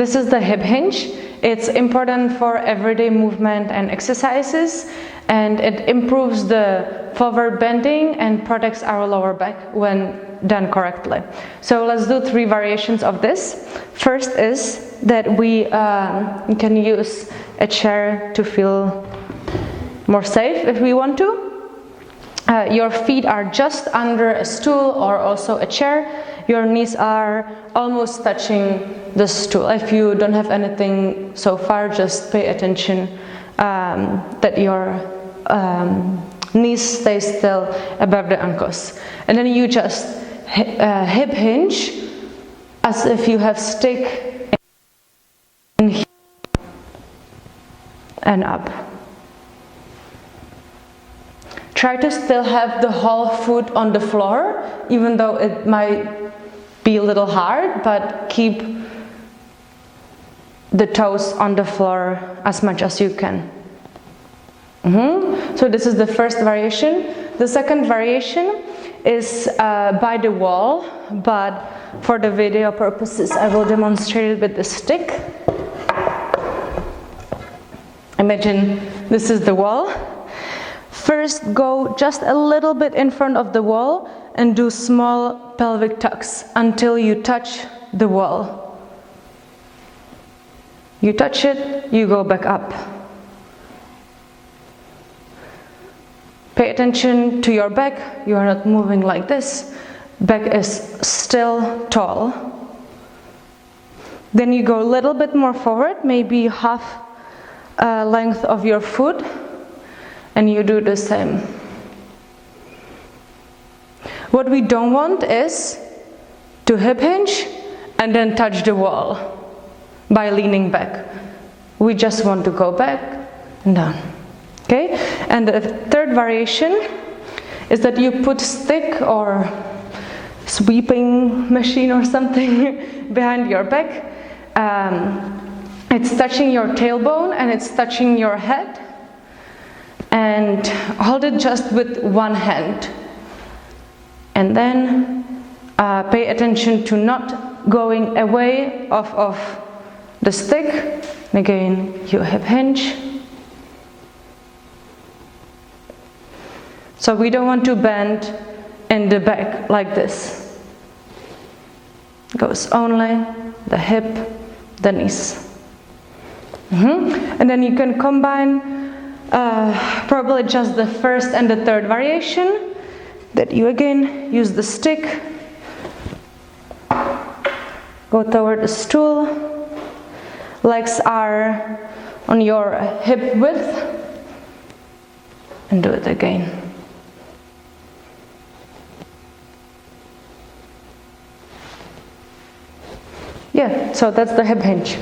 This is the hip hinge. It's important for everyday movement and exercises, and it improves the forward bending and protects our lower back when done correctly. So let's do 3 variations of this. First is that we can use a chair to feel more safe if we want to. Your feet are just under a stool or also a chair. Your knees are almost touching the stool. If you don't have anything so far, just pay attention that your knees stay still above the ankles. And then you just hip hinge as if you have stick in here and up. Try to still have the whole foot on the floor, even though it might be a little hard, but keep the toes on the floor as much as you can. So this is the first variation. The second variation is by the wall, but for the video purposes I will demonstrate it with the stick. Imagine this is the wall. First, go just a little bit in front of the wall and do small pelvic tucks until you touch the wall. You touch it, you go back up. Pay attention to your back. You are not moving like this. Back is still tall. Then you go a little bit more forward, maybe half length of your foot. And you do the same. What we don't want is to hip hinge and then touch the wall by leaning back. We just want to go back and down. Okay? And the third variation is that you put stick or sweeping machine or something behind your back. It's touching your tailbone and it's touching your head. And hold it just with one hand. And then pay attention to not going away of the stick. And again, you hip hinge. So we don't want to bend in the back like this. Goes only the hip, the knees. And then you can combine probably just the first and the third variation, that you again use the stick, go toward the stool, legs are on your hip width, and do it again. Yeah, so that's the hip hinge.